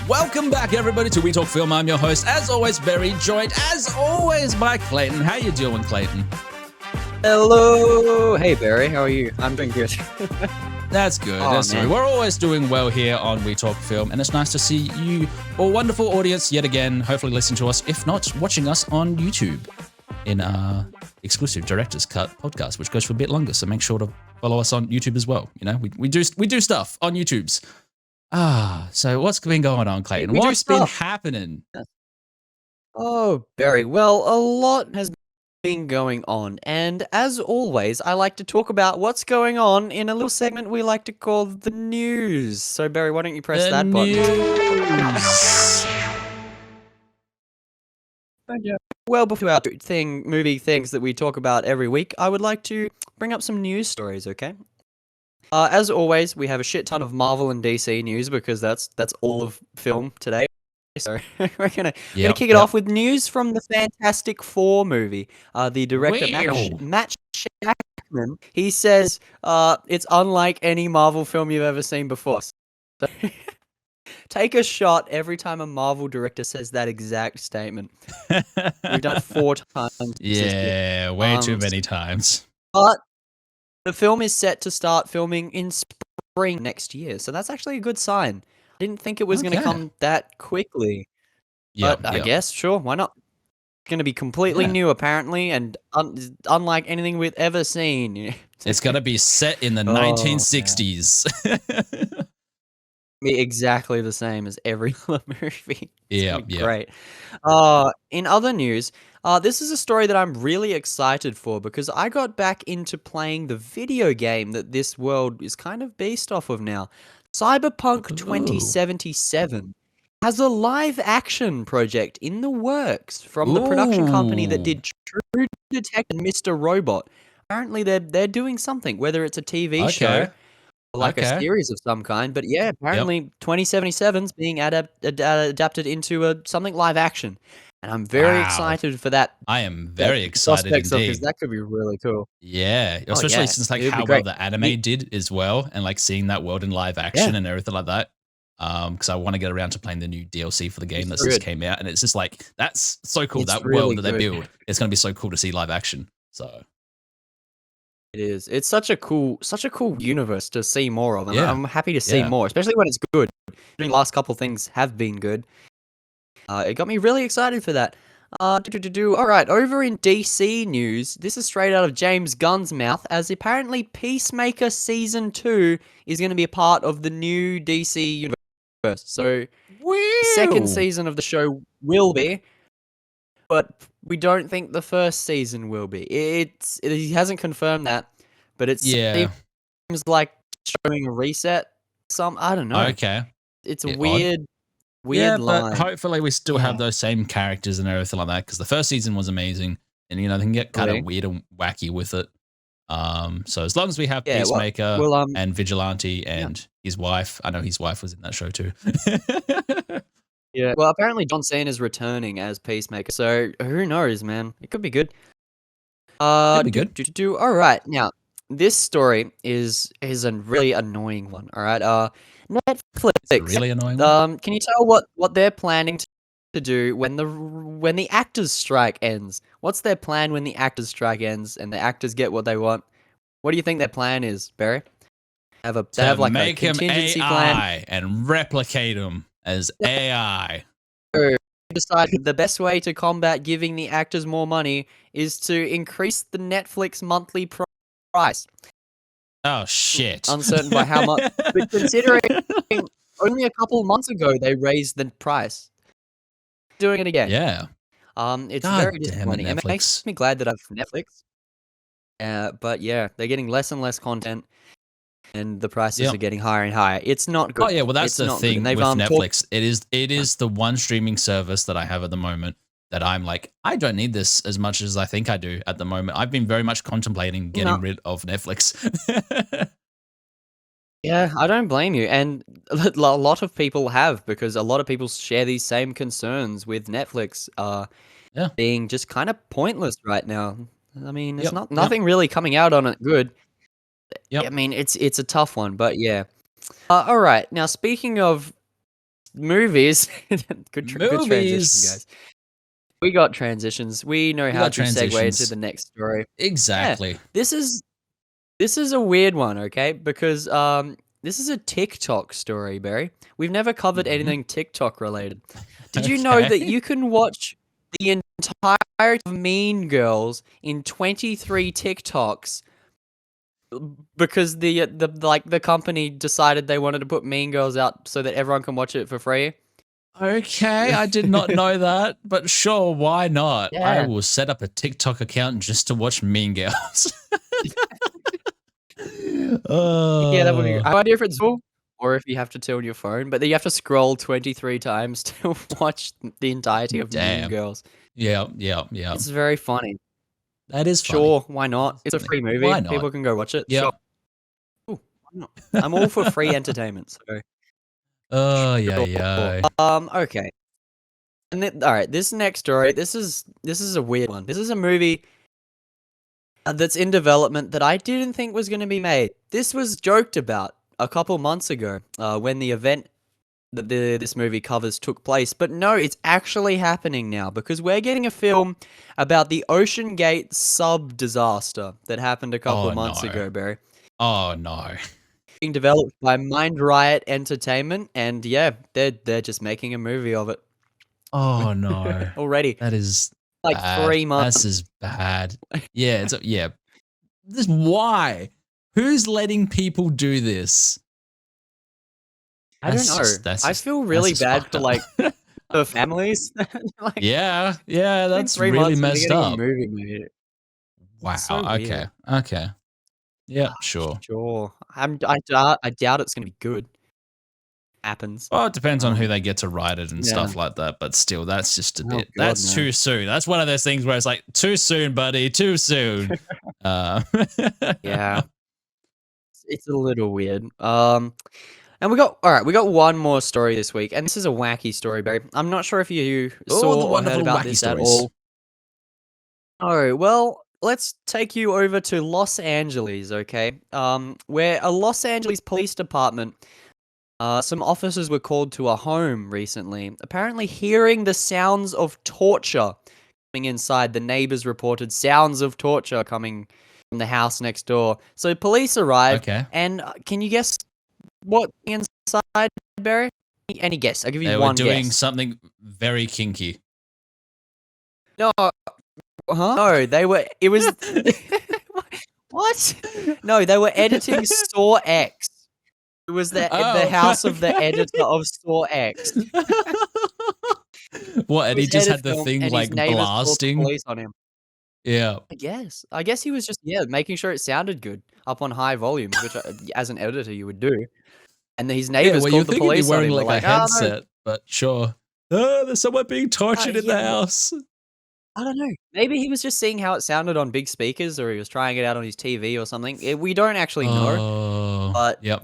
Welcome back, everybody, to We Talk Film. I'm your host, as always, Barry, joined, as always, by Clayton. How you doing, Clayton? Hello. Hey, Barry. How are you? I'm doing good. That's good. That's good. We're always doing well here on We Talk Film, and it's nice to see you, a wonderful audience, yet again, hopefully listening to us, if not watching us on YouTube in our exclusive Director's Cut podcast, which goes for a bit longer, so make sure to follow us on YouTube as well. You know, we do stuff on YouTubes. So what's been going on, Clayton? What's been happening? Oh, Barry. Well, a lot has been going on, and as always, I like to talk about what's going on in a little segment we like to call the news. So, Barry, why don't you press that button? Well, before our movie things that we talk about every week, I would like to bring up some news stories, okay? As always, we have a shit ton of Marvel and DC news because that's all of film today. So we're gonna kick it off with news from the Fantastic Four movie. The director Matt Shakman, he says it's unlike any Marvel film you've ever seen before. So take a shot every time a Marvel director says that exact statement. We've done it 4 times. Yeah, way too many times. But the film is set to start filming in spring next year, so that's actually a good sign. I didn't think it was going to come that quickly, but I guess, sure, why not? It's going to be completely new, apparently, and unlike anything we've ever seen. It's going to be set in the 1960s. Be exactly the same as every other movie. Yeah, great. In other news, this is a story that I'm really excited for because I got back into playing the video game that this world is kind of based off of now. Cyberpunk 2077 has a live-action project in the works from the production company that did True Detective and Mr. Robot. Apparently, they're doing something, whether it's a TV show or like a series of some kind. But yeah, apparently 2077's being adapted into something live-action. And I'm very excited for that. I am very excited indeed. Because that could be really cool. Yeah, especially since like how well the anime did as well, and like seeing that world in live action and everything like that. Because I want to get around to playing the new DLC for the game that just came out, and it's just like that's so cool. That really world that they build, it's going to be so cool to see live action. So it is. It's such a cool universe to see more of, and I'm happy to see more, especially when it's good. The last couple things have been good. It got me really excited for that. All right, over in DC news, this is straight out of James Gunn's mouth, as apparently Peacemaker Season 2 is going to be a part of the new DC universe. So, second season of the show will be, but we don't think the first season will be. He hasn't confirmed that, but it seems like showing a reset. I don't know. Okay. It's a weird line. But hopefully we still have those same characters and everything like that, because the first season was amazing, and you know they can get kind of weird and wacky with it. So as long as we have Peacemaker and Vigilante and his wife, I know his wife was in that show too. Yeah. Well, apparently John Cena's returning as Peacemaker, so who knows, man? It could be good. Could be good. All right, now this story is a really annoying one. All right, Netflix. It's a really annoying one. Can you tell what they're planning to do when the actors' strike ends? What's their plan when the actors' strike ends and the actors get what they want? What do you think their plan is, Barry? They have like make a him contingency AI plan and replicate him as AI. Decided the best way to combat giving the actors more money is to increase the Netflix monthly price. Oh shit! Uncertain by how much, but considering only a couple months ago they raised the price, doing it again. Yeah. It's very disappointing. It makes me glad that I've Netflix. But yeah, they're getting less and less content, and the prices are getting higher and higher. It's not good. Oh yeah, well that's the thing with Netflix. It is the one streaming service that I have at the moment that I'm like, I don't need this as much as I think I do at the moment. I've been very much contemplating getting rid of Netflix. Yeah, I don't blame you. And a lot of people have, because a lot of people share these same concerns with Netflix being just kind of pointless right now. I mean, it's nothing really coming out on it good. I mean, it's a tough one, but yeah. All right. Now, speaking of movies. Good transition, Movies. guys. We got transitions. We know how to segue into the next story. Exactly. Yeah, this is a weird one, okay? Because this is a TikTok story, Barry. We've never covered anything TikTok related. Did you know that you can watch the entirety of Mean Girls in 23 TikToks because the company decided they wanted to put Mean Girls out so that everyone can watch it for free? Okay, I did not know that, but sure, why not? Yeah. I will set up a TikTok account just to watch Mean Girls. Yeah, that would be. I have no idea if it's full or if you have to turn your phone, but then you have to scroll 23 times to watch the entirety of Mean Girls. Yeah. It's very funny. That is funny. Sure, why not? It's a free movie. Why not? People can go watch it. Yeah. Sure. Ooh, why not? I'm all for free entertainment. So. Oh yeah. Okay. And then, all right, this next story. This is a weird one. This is a movie that's in development that I didn't think was going to be made. This was joked about a couple months ago when the event that this movie covers took place. But no, it's actually happening now because we're getting a film about the Ocean Gate sub disaster that happened a couple months ago, Barry. Oh no. Being developed by Mind Riot Entertainment, and yeah, they're just making a movie of it. Oh no. Already. That is like bad. 3 months. This is bad. Yeah, This why? Who's letting people do this? I don't know. I feel really bad for like the families. Like, yeah, that's really messed up. A movie made. Wow. So okay. Yeah, sure. I doubt it's gonna be good. Happens. Well, it depends on who they get to write it and stuff like that. But still, that's just a bit. That's too soon. That's one of those things where it's like too soon, buddy. Too soon. Yeah, it's a little weird. And we got one more story this week, and this is a wacky story, Barry. I'm not sure if you saw or heard about this at all. Oh well, let's take you over to Los Angeles, okay? Where a Los Angeles police department. Some officers were called to a home recently, apparently hearing the sounds of torture coming inside. The neighbors reported sounds of torture coming from the house next door. So police arrived, and can you guess what inside, Barry? Any guess? I'll give you one guess. They were doing something very kinky. No. No, they were... It was... What? No, they were editing Saw X. It was the house of the editor of Saw X. What? And he just had the thing like blasting. Police on him. Yeah. I guess he was just making sure it sounded good up on high volume, which as an editor you would do. And his neighbors called the police on him. Like a headset, but sure. Oh, there's someone being tortured in the house. I don't know. Maybe he was just seeing how it sounded on big speakers, or he was trying it out on his TV or something. We don't actually know. But yep.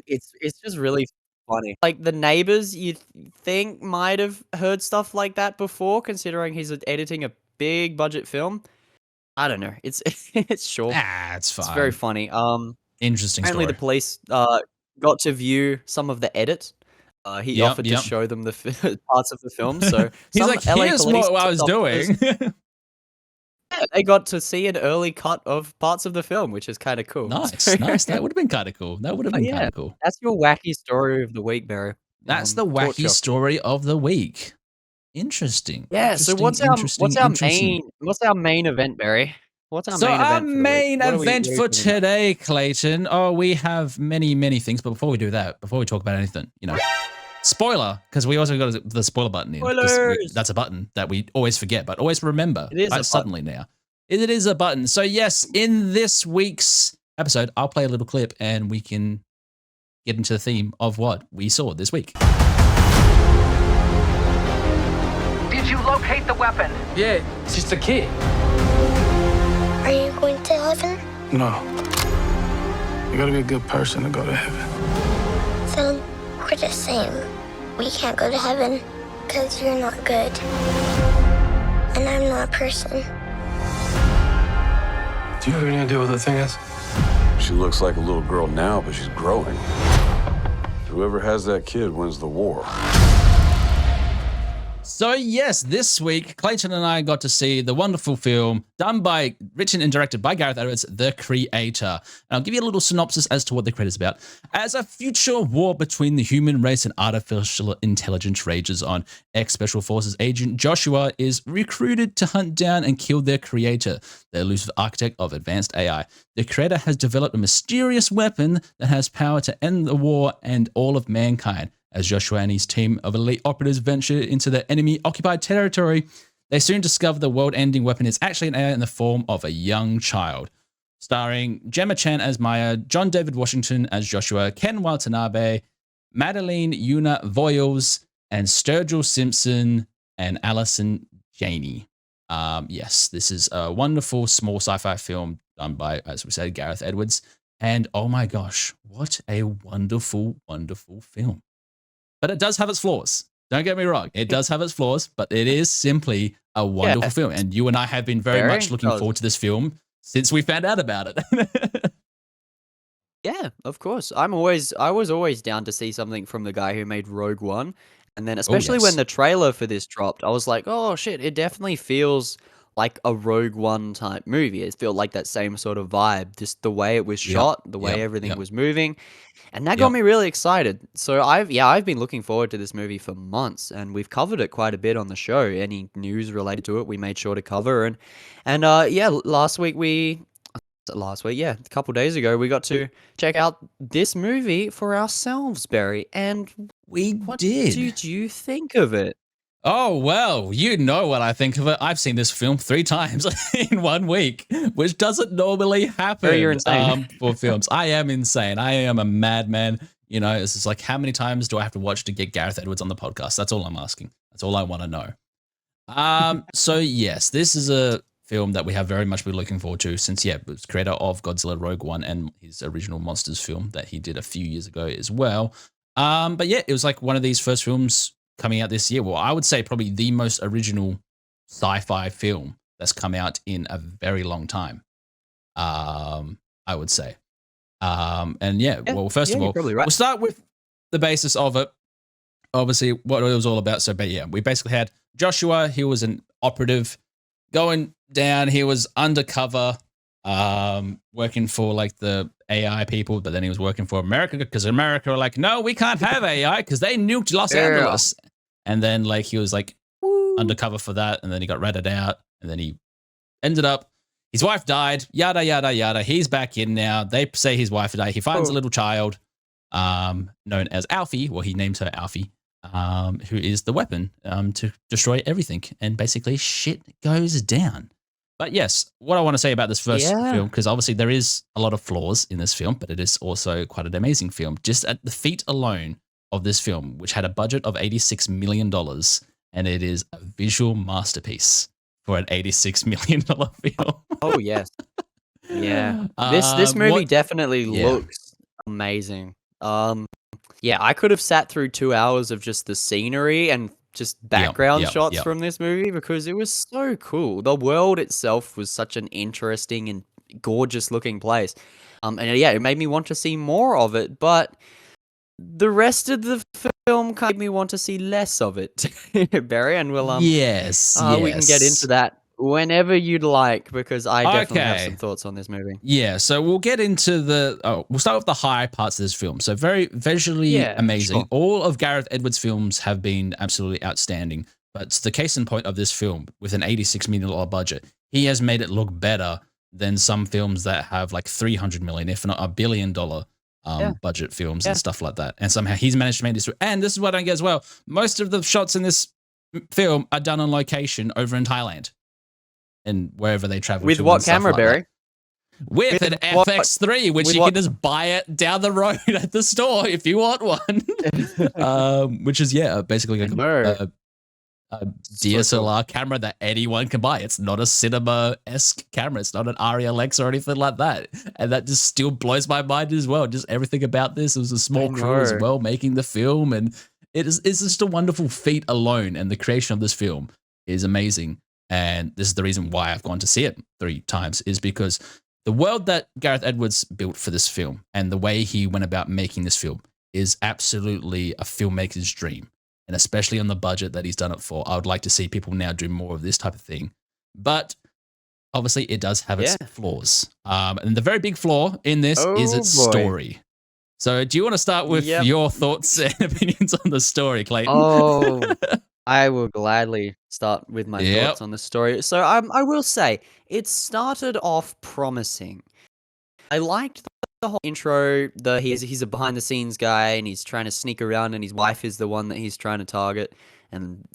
It's just really funny. Like the neighbors, you think might have heard stuff like that before, considering he's editing a big budget film. I don't know. It's sure. It's fine. It's very funny. Interesting. Apparently, the police got to view some of the edit. He offered to show them the parts of the film. So he's like, "Here's what I was doing." Yeah, they got to see an early cut of parts of the film, which is kind of cool. Nice. That would have been kind of cool. That's your wacky story of the week, Barry. That's the wacky story of the week. Interesting. Yeah. So what's our main event, Barry? What's our main event for today, Clayton? Oh, we have many things, but before we do that, before we talk about anything, spoiler, because we also got the spoiler button in. That's a button that we always forget, but always remember. It is suddenly now. It is a button. So yes, in this week's episode, I'll play a little clip and we can get into the theme of what we saw this week. Did you locate the weapon? Yeah, it's just a kid. Are you going to heaven? No. You gotta be a good person to go to heaven. So we're the same. We can't go to heaven because you're not good. And I'm not a person. Do you have any idea what the thing is? She looks like a little girl now, but she's growing. Through Whoever has that kid wins the war. So yes, this week, Clayton and I got to see the wonderful film written and directed by Gareth Edwards, The Creator. And I'll give you a little synopsis as to what The Creator is about. As a future war between the human race and artificial intelligence rages on, ex-Special Forces agent Joshua is recruited to hunt down and kill their creator, the elusive architect of advanced AI. The Creator has developed a mysterious weapon that has power to end the war and all of mankind. As Joshua and his team of elite operatives venture into the enemy-occupied territory, they soon discover the world-ending weapon is actually an AI in the form of a young child. Starring Gemma Chan as Maya, John David Washington as Joshua, Ken Watanabe, Madeline Yuna Voiles, and Sturgill Simpson and Alison Janney. Yes, this is a wonderful small sci-fi film done by, as we said, Gareth Edwards. And oh my gosh, what a wonderful, wonderful film. But it does have its flaws. Don't get me wrong. It does have its flaws, but it is simply a wonderful film. And you and I have been very much looking forward to this film since we found out about it. Yeah, of course. I was always down to see something from the guy who made Rogue One. And then especially when the trailer for this dropped, I was like, oh shit, it definitely feels like a Rogue One type movie. It felt like that same sort of vibe, just the way it was shot, the way everything was moving. And that got me really excited. So I've been looking forward to this movie for months, and we've covered it quite a bit on the show. Any news related to it, we made sure to cover. And a couple days ago, we got to check out this movie for ourselves, Barry. And what did you think of it? Oh, well, you know what I think of it. I've seen this film 3 times in 1 week, which doesn't normally happen. You're insane. For films. I am insane. I am a madman. You know, it's just like, how many times do I have to watch to get Gareth Edwards on the podcast? That's all I'm asking. That's all I want to know. So yes, this is a film that we have very much been looking forward to since, it was creator of Godzilla Rogue One and his original Monsters film that he did a few years ago as well. But yeah, it was like one of these first films coming out this year. Well, I would say probably the most original sci-fi film that's come out in a very long time. I would say. Well, first of all, we'll start with the basis of it. Obviously, what it was all about. So, but yeah, we basically had Joshua. He was an operative going down. He was undercover, working for like the AI people, but then he was working for America because America were like, no, we can't have AI because they nuked Los Angeles. And then like he was like undercover for that, and then he got ratted out, and then he ended up, his wife died, yada, yada, yada. He's back in now. They say his wife died. He finds a little child known as Alfie, well, he names her Alfie, who is the weapon to destroy everything. And basically shit goes down. But yes, what I want to say about this first film, because obviously there is a lot of flaws in this film, but it is also quite an amazing film. Just at the feet alone of this film, which had a budget of $86 million, and it is a visual masterpiece for an $86 million film. Oh, yes. Yeah. This movie definitely looks amazing. I could have sat through 2 hours of just the scenery and just background shots from this movie because it was so cool. The world itself was such an interesting and gorgeous looking place. It made me want to see more of it, but the rest of the film kind of made me want to see less of it, Barry, and we'll we can get into that whenever you'd like, because I definitely have some thoughts on this movie. Yeah, so we'll get into we'll start with the high parts of this film. So very visually amazing. Sure. All of Gareth Edwards' films have been absolutely outstanding, but the case in point of this film, with an $86 million budget, he has made it look better than some films that have like $300 million, if not $1 billion budget films and stuff like that. And somehow he's managed to make this. And this is what I get as well. Most of the shots in this film are done on location over in Thailand and wherever they travel. With what camera, Barry? With an FX3, which you can just buy it down the road at the store if you want one. Which is, basically a DSLR camera that anyone can buy. It's not a cinema-esque camera. It's not an RELX or anything like that. And that just still blows my mind as well. Just everything about this. It was a small crew as well making the film. And it's just a wonderful feat alone. And the creation of this film is amazing. And this is the reason why I've gone to see it 3 times, is because the world that Gareth Edwards built for this film and the way he went about making this film is absolutely a filmmaker's dream. And especially on the budget that he's done it for, I would like to see people now do more of this type of thing. But obviously, it does have its flaws. And the very big flaw in this is its story. So do you want to start with your thoughts and opinions on the story, Clayton? Oh, I will gladly start with my thoughts on the story. So I will say, it started off promising. I liked the whole intro. He's a behind-the-scenes guy, and he's trying to sneak around, and his wife is the one that he's trying to target and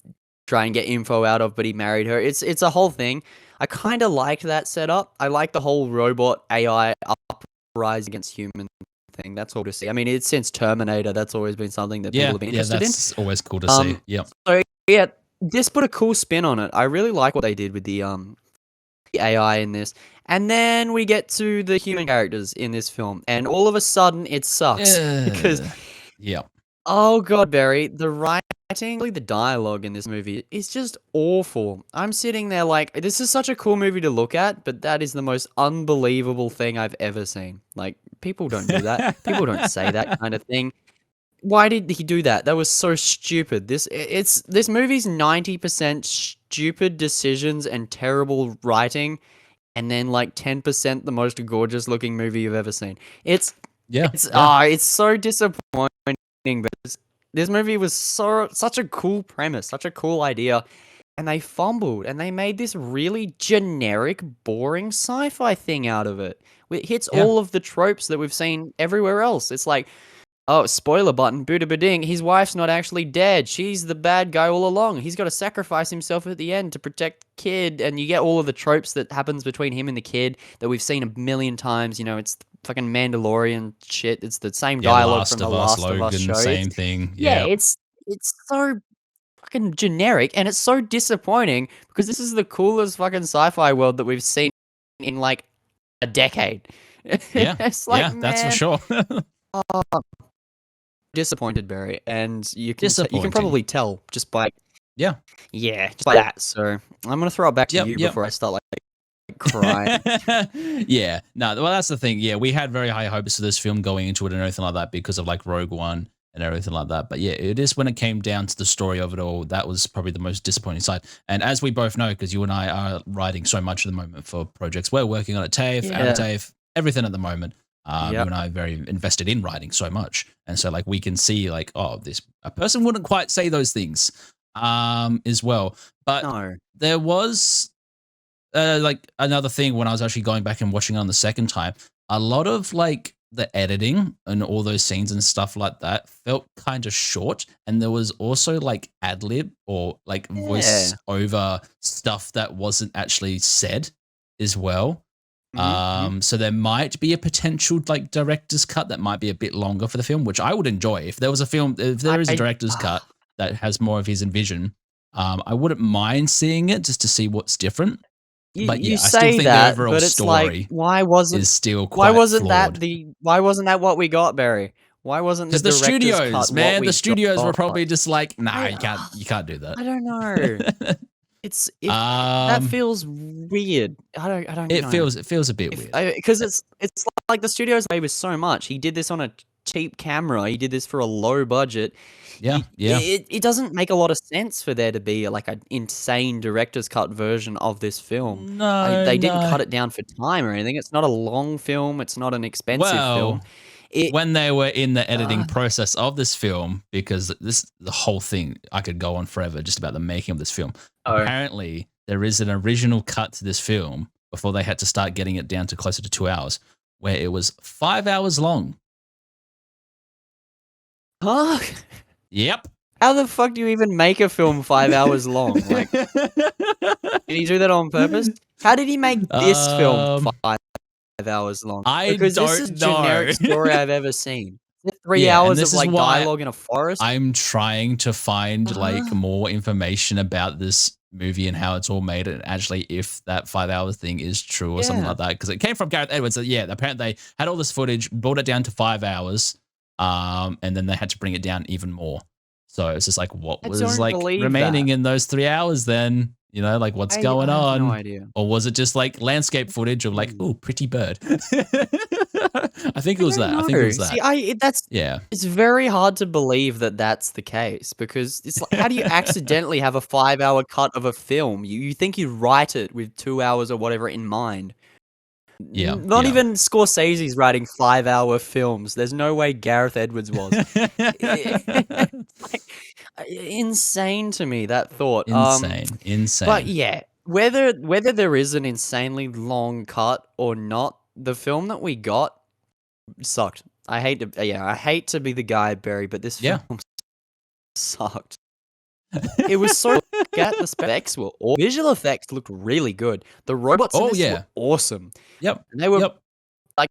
try and get info out of, but he married her. It's a whole thing. I kind of liked that setup. I like the whole robot AI uprise against human thing. That's all to see. I mean, it's since Terminator. That's always been something that people have been interested in. Yeah, that's always cool to see. Yeah. So yeah, this put a cool spin on it. I really like what they did with the AI in this. And then we get to the human characters in this film, and all of a sudden it sucks because oh god, Barry, the writing, the dialogue in this movie is just awful. I'm sitting there like, this is such a cool movie to look at, but that is the most unbelievable thing I've ever seen. Like, people don't do that. People don't say that kind of thing. Why did he do that? That was so stupid. This movie's 90% stupid decisions and terrible writing, and then like 10% the most gorgeous looking movie you've ever seen. It's so disappointing. But this movie was such a cool premise, such a cool idea, and they fumbled, and they made this really generic, boring sci-fi thing out of it. It hits all of the tropes that we've seen everywhere else. It's like, oh, spoiler button, booda-ba-ding, his wife's not actually dead. She's the bad guy all along. He's got to sacrifice himself at the end to protect kid, and you get all of the tropes that happens between him and the kid that we've seen a million times. You know, it's fucking Mandalorian shit. It's the same dialogue from the Last of Us show. Same thing. Yeah, it's so fucking generic, and it's so disappointing because this is the coolest fucking sci-fi world that we've seen in like a decade. Yeah, it's like, yeah, that's for sure. Disappointed, Barry, and you can probably tell just by just by that. So I'm gonna throw it back to you before I start like crying. Yeah, no, well, that's the thing. Yeah, we had very high hopes for this film going into it and everything like that because of like Rogue One and everything like that. But yeah, it is when it came down to the story of it all, that was probably the most disappointing side. And as we both know, because you and I are writing so much at the moment for projects we're working on at TAFE, at TAFE, everything at the moment. You and I are very invested in writing so much, and so like we can see like, oh, a person wouldn't quite say those things as well. But there was like another thing when I was actually going back and watching it on the second time, a lot of like the editing and all those scenes and stuff like that felt kind of short, and there was also like ad lib or like voice over stuff that wasn't actually said as well. So there might be a potential like director's cut that might be a bit longer for the film, which I would enjoy. If there is a director's cut that has more of his vision, I wouldn't mind seeing it just to see what's different. But yeah, I still think the overall story like, why wasn't flawed. Why wasn't that what we got, Barry? Why wasn't the studios, cut man? The studios were probably just like, nah, you can't do that. I don't know. That feels weird. I don't know. It feels a bit weird because it's like the studios made with so much. He did this on a cheap camera. He did this for a low budget. It doesn't make a lot of sense for there to be like an insane director's cut version of this film. No, they didn't cut it down for time or anything. It's not a long film. It's not an expensive film. When they were in the editing process of this film, because the whole thing, I could go on forever just about the making of this film. Apparently, there is an original cut to this film before they had to start getting it down to closer to 2 hours, where it was 5 hours long. Huh? Yep. How the fuck do you even make a film 5 hours long? Like, did he do that on purpose? How did he make this film 5 hours long? Because this is a generic story I've ever seen. 3 hours of like dialogue in a forest. I'm trying to find like more information about this movie and how it's all made, and actually if that 5 hour thing is true or something like that, because it came from Gareth Edwards. So yeah, apparently they had all this footage, brought it down to 5 hours, and then they had to bring it down even more. So it's just like, what was like remaining in those 3 hours then? You know, like what's going on? No idea. Or was it just like landscape footage of like, oh, pretty bird? I think it was that. I think it was that. See, that's Yeah. it's very hard to believe that that's the case because it's like, how do you accidentally have a 5-hour cut of a film? You think you write it with 2 hours or whatever in mind. Yeah. Not even Scorsese's writing 5-hour films. There's no way Gareth Edwards was. Like, insane to me, that thought. Insane. But yeah, whether there is an insanely long cut or not, the film that we got sucked. I hate to be the guy, Barry, but this film sucked. It was so at the effects were visual effects looked really good. The robots in this were awesome. Yep. And they were like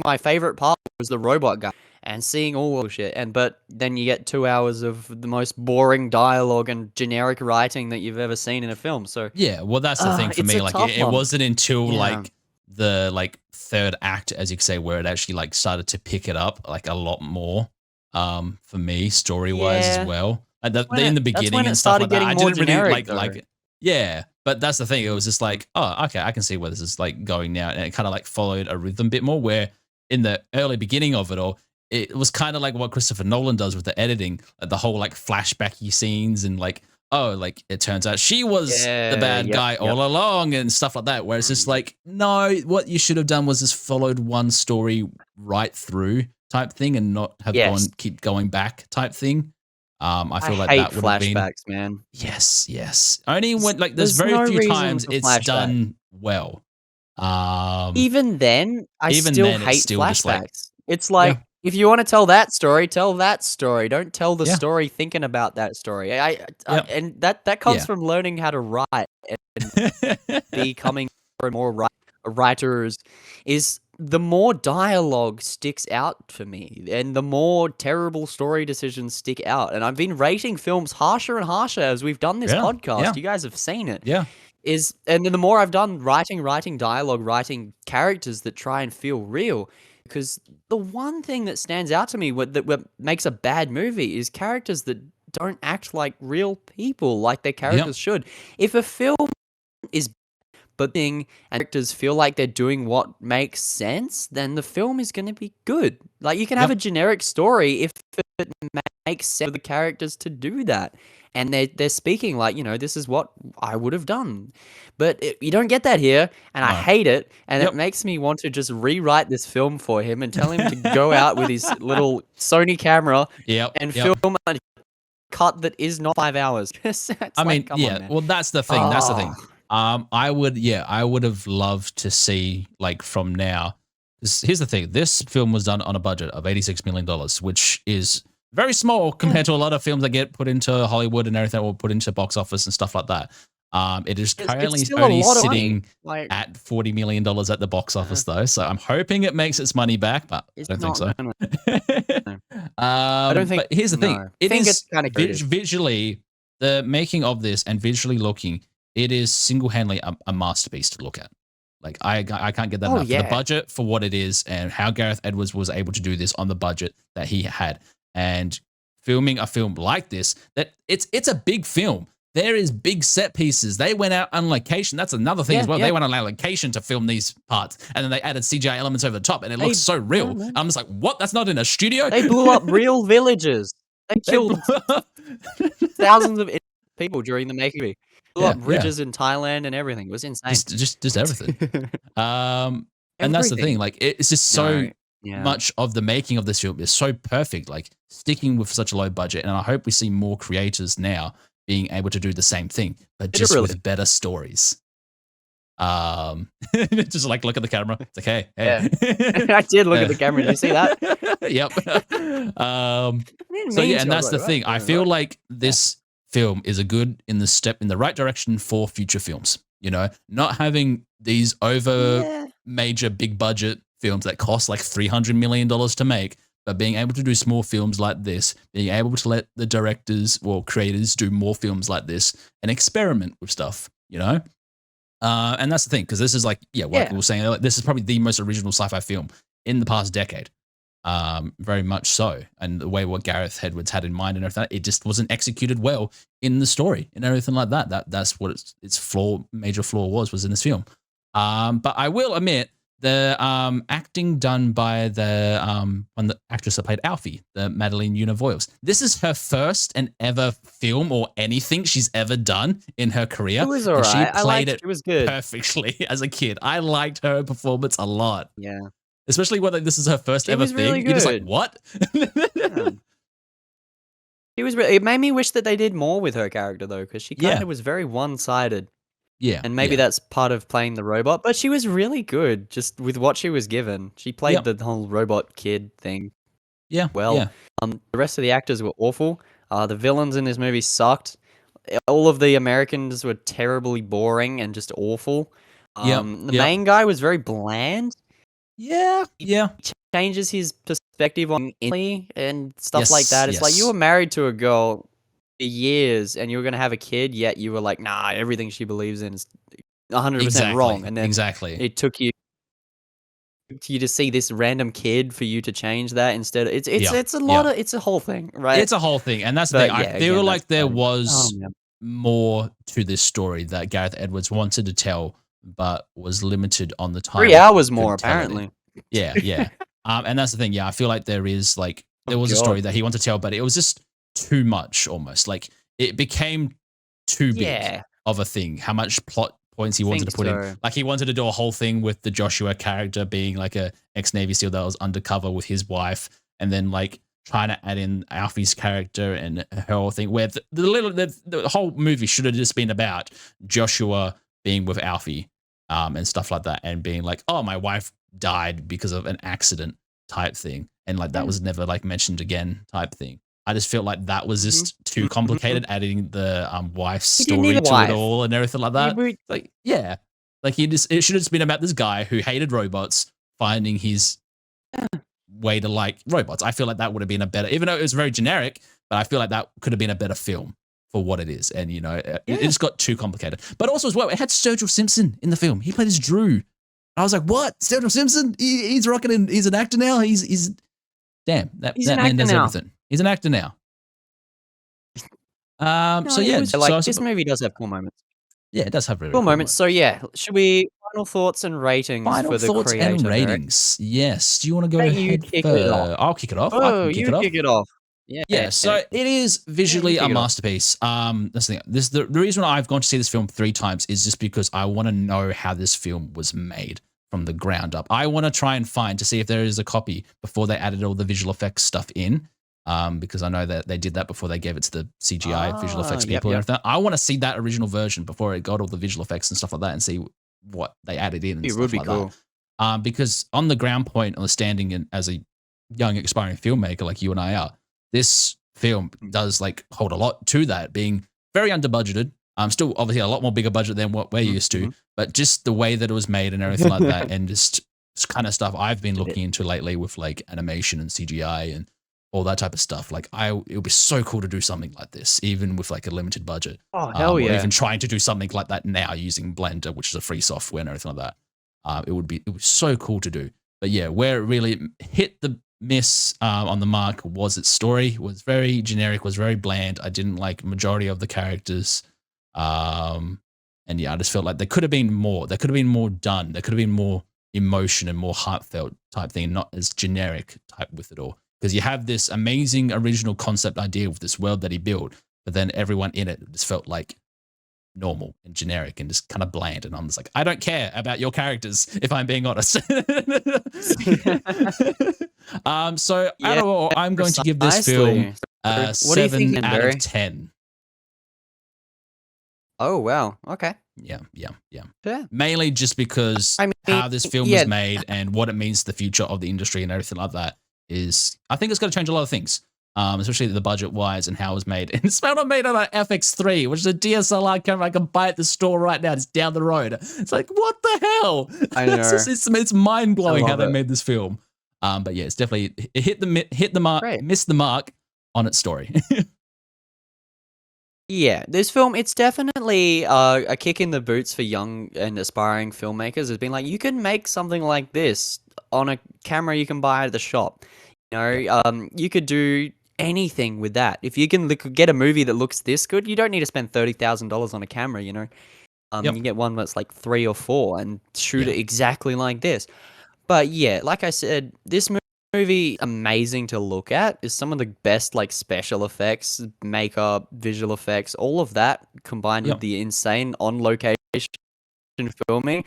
my favorite part was the robot guy and seeing all shit. But then you get 2 hours of the most boring dialogue and generic writing that you've ever seen in a film. So yeah, well that's the thing for me. Like it wasn't until like the third act, as you could say, where it actually like started to pick it up like a lot more. For me, story wise as well. In the beginning and stuff like that, I didn't really like it. Yeah, but that's the thing. It was just like, oh, okay, I can see where this is like going now, and it kind of like followed a rhythm a bit more. Where in the early beginning of it all, it was kind of like what Christopher Nolan does with the editing, the whole like flashbacky scenes and like, oh, like it turns out she was the bad guy all along and stuff like that. Where it's just like, no, what you should have done was just followed one story right through type thing and not have keep going back type thing. I feel like that would have been flashbacks, man. Yes. Only when like there's very few times it's done well. Even then, I still hate flashbacks. It's like if you want to tell that story, tell that story. Don't tell the story thinking about that story. And that comes from learning how to write and becoming more writers. Is the more dialogue sticks out for me, and the more terrible story decisions stick out. And I've been rating films harsher and harsher as we've done this podcast. You guys have seen it. Yeah. And then the more I've done writing dialogue, writing characters that try and feel real. Because the one thing that stands out to me what makes a bad movie is characters that don't act like real people, like their characters should. If a film is and characters feel like they're doing what makes sense, then the film is going to be good. Like you can have a generic story if it makes sense for the characters to do that, and they're speaking like, you know, this is what I would have done. But you don't get that here, and I hate it, and it makes me want to just rewrite this film for him and tell him to go out with his little Sony camera and film a cut that is not 5 hours. I mean, well, that's the thing. That's the thing. I would have loved to see like from now. Here's the thing: this film was done on a budget of $86 million, which is very small compared to a lot of films that get put into Hollywood and everything, or put into box office and stuff like that. It is currently only sitting at $40 million at the box office, though. So I'm hoping it makes its money back, but I don't think so. I don't think. But here's the thing: it is kind of visually the making of this and visually looking. It is single-handedly a masterpiece to look at. Like I can't get that enough. For the budget for what it is and how Gareth Edwards was able to do this on the budget that he had, and filming a film like this, that it's a big film. There is big set pieces. They went out on location. That's another thing as well. They went on location to film these parts, and then they added CGI elements over the top, and it looks so real. I'm just like, what? That's not in a studio. They blew up real villages. They killed thousands of people during the making. Blew up bridges in Thailand and everything. It was insane. Just everything. And that's the thing. Like it's just so much of the making of this film is so perfect. Like sticking with such a low budget, and I hope we see more creators now being able to do the same thing, but just with better stories. Just like look at the camera. It's like, hey. I did look at the camera. Did you see that? Yep. So yeah, and that's the thing. I feel like this film is in the right direction for future films. You know, not having these major big budget films that cost like $300 million to make, but being able to do small films like this, being able to let the directors or creators do more films like this and experiment with stuff, you know? And that's the thing, because this is like, we were saying, like, this is probably the most original sci-fi film in the past decade. Very much so. And the way what Gareth Edwards had in mind and everything, it just wasn't executed well in the story and everything like that. That's what its major flaw was in this film. But I will admit the acting done by the actress that played Alfie, the Madeline Una Voiles. This is her first and ever film or anything she's ever done in her career. It was and alright. she played it It was good. perfectly as a kid. I liked her performance a lot, Yeah. especially when this is her first She ever was thing. really You're just like, good. what? Yeah. It made me wish that they did more with her character though, because she kind Yeah. of was very one-sided. Yeah, And maybe yeah. that's part of playing the robot, but she was really good just with what she was given. She played the whole robot kid thing Yeah, well. yeah. The rest of the actors were awful. The villains in this movie sucked. All of the Americans were terribly boring and just awful. Yep, The yep. main guy was very bland. Yeah, yeah. Changes his perspective on Italy and stuff like Yes, that. It's like you yes. were married to a girl for years and you were gonna have a kid, yet you were like, nah, everything she believes in is 100% wrong. And then Exactly. it took you to see this random kid for you to change that instead. It's a lot of it's a whole thing, right? It's a whole thing, and that's the But thing. yeah, I feel again, like that's there fine. was Oh, man. more to this story that Gareth Edwards wanted to tell, but was limited on the time. 3 hours more, could tell it in. apparently. Yeah, yeah. And that's the thing. Yeah, I feel like there was Oh, a story God. that he wanted to tell, but it was just too much almost. Like it became too big Yeah. of a thing. How much plot points he wanted to Think put in. so. Like he wanted to do a whole thing with the Joshua character being like a ex-Navy SEAL that was undercover with his wife, and then like trying to add in Alfie's character and her whole thing, where the whole movie should have just been about Joshua being with Alfie, and stuff like that, and being like, oh, my wife died because of an accident type thing, and like that was never like mentioned again type thing. I just felt like that was just too complicated, adding the wife's He didn't story need a to wife. it all and everything like that. We- Like, yeah, like it should have just been about this guy who hated robots finding his way to like robots. I feel like that would have been a better, even though it was very generic, but I feel like that could have been a better film for what it is. And you know, it just got too complicated. But also as well, it had Sturgill Simpson in the film. He played as Drew. I was like, what? Sturgill Simpson? He's rocking in. He's an actor now. He's damn. That man does everything. He's an actor now. So yeah, this movie does have cool moments. Yeah, it does have really Cool moments. So yeah, should we final thoughts and ratings Final for the thoughts creator? and Eric? ratings. Yes. Do you want to go Let you ahead kick it first? off. I'll kick it off. I Oh, can kick you it off. kick it off. Yeah. Yeah, so it is visually kick a it off. masterpiece. That's the thing. The reason I've gone to see this film 3 times is just because I want to know how this film was made from the ground up. I want to try and find to see if there is a copy before they added all the visual effects stuff in. Because I know that they did that before they gave it to the CGI visual effects people and everything. I want to see that original version before it got all the visual effects and stuff like that, and see what they added in. And It stuff would be like cool. that. Because on the ground point, on the standing in, as a young aspiring filmmaker like you and I are, this film does like hold a lot to that, being very under budgeted. Still obviously a lot more bigger budget than what we're used to, but just the way that it was made and everything like that, and just kind of stuff I've been looking into lately with like animation and CGI and all that type of stuff. Like it would be so cool to do something like this, even with like a limited budget. Oh, hell Or yeah. even trying to do something like that now using Blender, which is a free software and everything like that. It was so cool to do. But yeah, where it really hit the miss on the mark was its story. It was very generic, was very bland. I didn't like majority of the characters. And yeah, I just felt like there could have been more. There could have been more done. There could have been more emotion and more heartfelt type thing, not as generic type with it all. Because you have this amazing original concept idea with this world that he built, but then everyone in it just felt like normal and generic and just kind of bland. And I'm just like, I don't care about your characters, if I'm being honest. So out of all, I'm going to give this film a What do you 7 think, out Barry? of 10. Oh wow. Okay. Yeah. Yeah. Mainly just because I mean, how this film yeah. was made and what it means to the future of the industry and everything like that is, I think it's going to change a lot of things, especially the budget wise and how it was made. And it's not made on an FX3, which is a DSLR camera I can buy at the store right now. It's down the road. It's like, what the hell? I know. It's mind blowing I how love they it. made this film. But yeah, it's definitely it hit the mark, Great. missed the mark on its story. Yeah, this film, it's definitely a kick in the boots for young and aspiring filmmakers. It's been like, you can make something like this on a camera you can buy at the shop. You know, you could do anything with that. If you can get a movie that looks this good, you don't need to spend $30,000 on a camera, you know. You get one that's like 3 or 4 and shoot Yeah. it exactly like this. But yeah, like I said, this movie amazing to look at. Is some of the best like special effects, makeup, visual effects, all of that combined with the insane on location filming.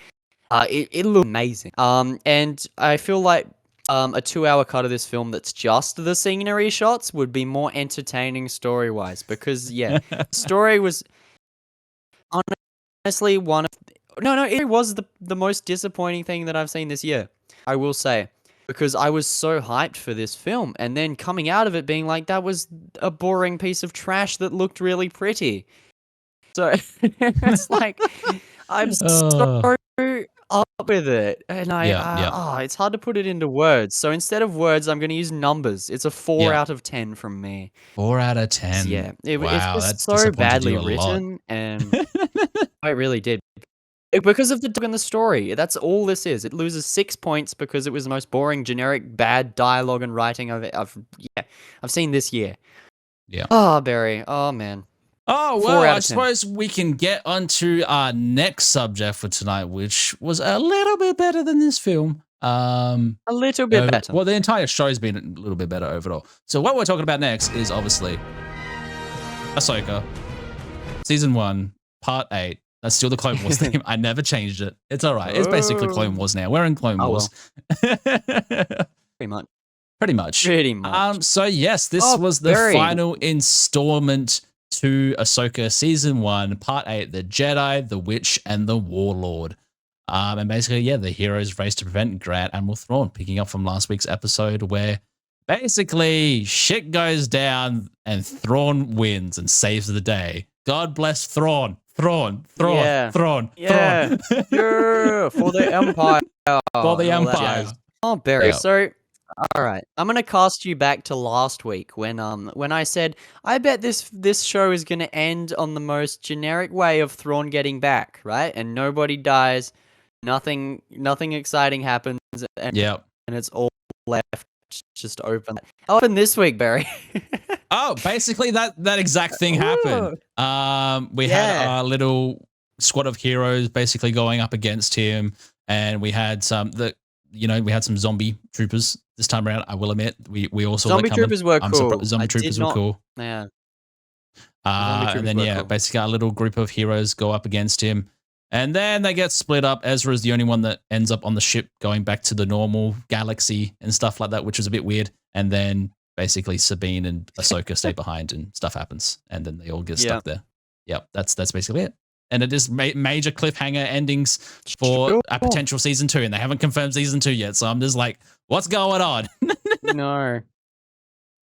It looks amazing. And I feel like a 2-hour cut of this film that's just the scenery shots would be more entertaining story wise, because the story was honestly one of it was the most disappointing thing that I've seen this year, I will say, because I was so hyped for this film, and then coming out of it being like, that was a boring piece of trash that looked really pretty. So it's like, I'm so up with it, and it's hard to put it into words. So instead of words, I'm going to use numbers. It's a 4 out of 10 from me. 4 out of 10. Yeah, it's Wow, just that so disappointed badly you a lot. written, and it really did. Because of the dog and the story. That's all this is. It loses 6 points because it was the most boring, generic, bad dialogue and writing I've seen this year. Yeah. Oh, Barry. Oh, man. Oh, 4 well, out I of 10. suppose we can get onto our next subject for tonight, which was a little bit better than this film. A little bit better. Well, the entire show's been a little bit better overall. So what we're talking about next is obviously Ahsoka, Season 1, Part 8. That's still the Clone Wars theme. I never changed it. It's all right. It's basically Clone Wars now. We're in Clone Wars. Well. Pretty much. Pretty much. Pretty much. So yes, this was the final installment to Ahsoka Season 1, Part 8, The Jedi, The Witch, and The Warlord. And basically, the heroes race to prevent Grand Admiral Thrawn, picking up from last week's episode where basically shit goes down and Thrawn wins and saves the day. God bless Thrawn. Thrawn. Yeah, for the Empire. For the Empire. Oh, Barry. Yeah. So, all right, I'm gonna cast you back to last week when I said I bet this show is gonna end on the most generic way of Thrawn getting back, right? And nobody dies, nothing exciting happens, and it's all left just open. How happened this week, Barry? Oh, basically that exact thing happened. We had our little squad of heroes basically going up against him, and we had some zombie troopers this time around. I will admit, we also zombie troopers were cool. Zombie troopers were cool. Yeah. And then cool. Basically our little group of heroes go up against him, and then they get split up. Ezra is the only one that ends up on the ship going back to the normal galaxy and stuff like that, which was a bit weird. And then basically Sabine and Ahsoka stay behind and stuff happens, and then they all get stuck there. Yep, that's basically it. And it is major cliffhanger endings for a potential Season 2, and they haven't confirmed Season 2 yet, so I'm just like, what's going on? No.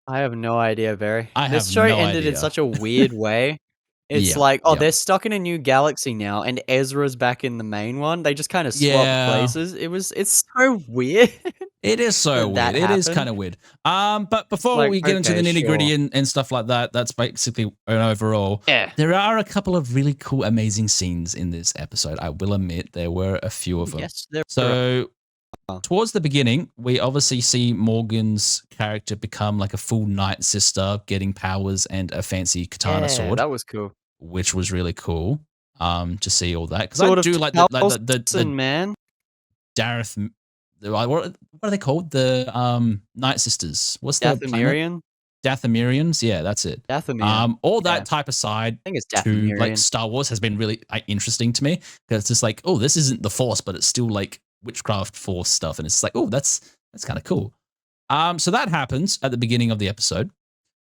I have no idea, Barry. This show ended in such a weird way. It's they're stuck in a new galaxy now, and Ezra's back in the main one. They just kind of swapped places. It's so weird. It is so weird. It is kind of weird. But before we get into the nitty gritty and stuff like that, that's basically an overall. Yeah. There are a couple of really cool, amazing scenes in this episode. I will admit there were a few of them. Yes, there were. Towards the beginning, we obviously see Morgan's character become like a full Night Sister, getting powers and a fancy katana sword. That was cool. Which was really cool to see all that. Because I do like the man. Darth, what are they called? The Night Sisters. What's the planet? Dathomirians? Yeah, that's it. Dathomirian. All that type aside I think it's to like Star Wars has been really interesting to me, because it's just like, oh, this isn't the Force, but it's still like witchcraft Force stuff, and it's like, oh, that's kind of cool. So that happens at the beginning of the episode,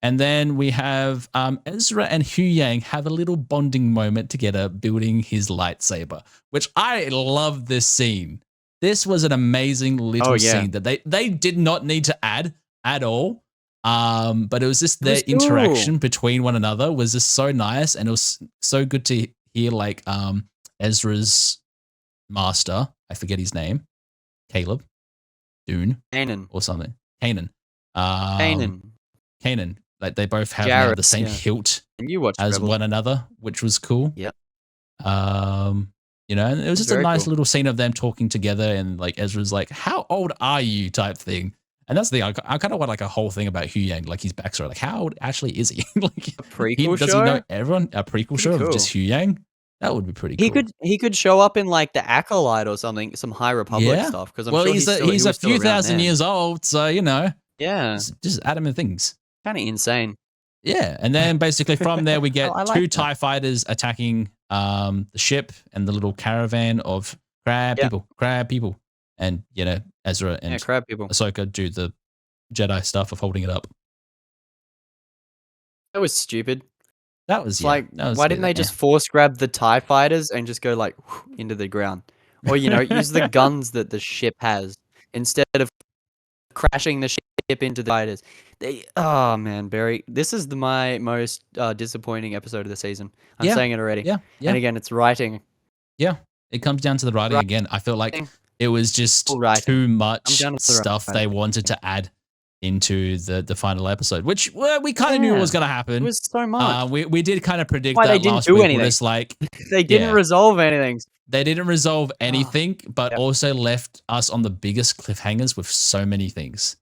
and then we have Ezra and Huyang have a little bonding moment together, building his lightsaber, which I love this scene. This was an amazing little scene that they did not need to add at all. But it was just their interaction between one another was just so nice, and it was so good to hear like Ezra's master, I forget his name, Caleb, Dune, Kanan, or something, Kanan, Kanan. Like they both have the same hilt as Rebels. one another, which was cool. Yep. And it was just a nice little scene of them talking together, and like Ezra's like, "How old are you?" type thing. And that's the thing. I kind of want like a whole thing about Huyang, like his backstory. Like, how old actually is he? Like, a prequel does show? He know everyone? A prequel show of just Huyang? That would be pretty cool. He could show up in like the Acolyte or something, some High Republic stuff. Because I'm sure he's a few thousand years old, so Yeah, just add him in things. kind of insane. Yeah, and then basically from there we get I like two that. TIE fighters attacking the ship and the little caravan of crab people. And, Ezra and crab people. Ahsoka do the Jedi stuff of holding it up. That was stupid. That was, why didn't they just force grab the TIE fighters and just go like into the ground? Or, use the guns that the ship has instead of crashing the ship into the fighters. Oh man, Barry, this is my most disappointing episode of the season. I'm saying it already. Yeah. And again, it's writing. Yeah, it comes down to the writing again. I feel like it was just too much stuff they wanted to add into the final episode, which we kind of knew was going to happen. It was so much. We did kind of predict Why that they didn't last do week. anything. It's like they didn't resolve anything. They didn't resolve anything, but also left us on the biggest cliffhangers with so many things.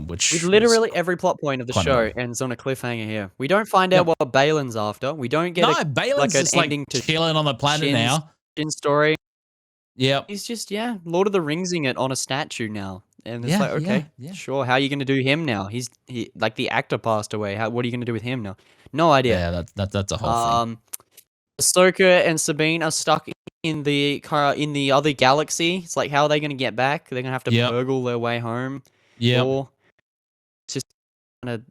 Which with literally every plot point of the show ends on a cliffhanger here. We don't find out what Balin's after. We don't get Balin's just ending to chilling on the planet now. Shin's story. Yep. He's just Lord of the Ringsing it on a statue now. And it's like, okay, sure. How are you going to do him now? He like the actor passed away. What are you going to do with him now? No idea. Yeah, that's a whole thing. Ahsoka and Sabine are stuck in the other galaxy. It's like, how are they going to get back? They're going to have to burgle their way home. Yeah. It's just